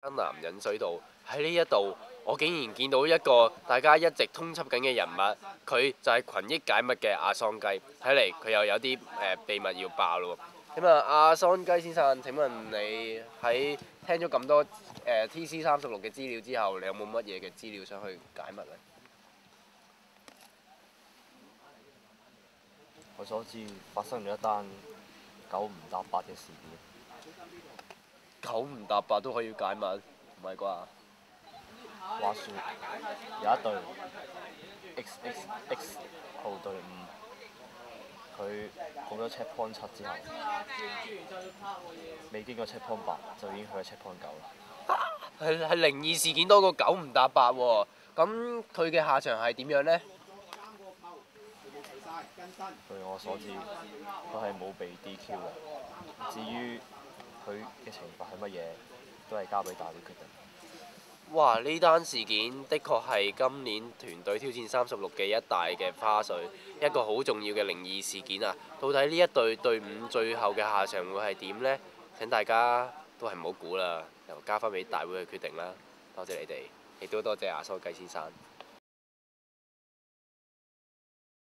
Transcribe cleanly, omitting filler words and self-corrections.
男人水道喺呢一度，我竟然見到一個大家一直通緝緊嘅人物，佢就係群益解密嘅阿桑雞。睇嚟佢又有啲秘密要爆咯喎。咁啊，阿桑雞先生，請問你喺聽咗咁多TC36嘅資料之後，你有冇乜嘢嘅資料想去解密呢？我所知發生咗一單九唔搭八嘅事件。九唔搭八都可以解密，唔係啩？話說有一隊 XXX 號隊伍，佢過咗 checkpoint 7之後，未經過 checkpoint 8就已經去咗 checkpoint 9啦。係靈異事件多過九唔搭八喎。咁佢嘅下場係點樣呢？據我所知，佢係冇被 DQ 嘅。至於佢嘅懲罰係乜嘢，都係交俾大會決定。哇！呢單事件的確係今年團隊挑戰36嘅一大嘅花絮，一個好重要嘅靈異事件啊！到底呢一隊隊伍最後嘅下場會係點呢？請大家都係唔好估啦，由交翻俾大會去決定啦。多謝你哋，亦都多謝阿蘇雞先生。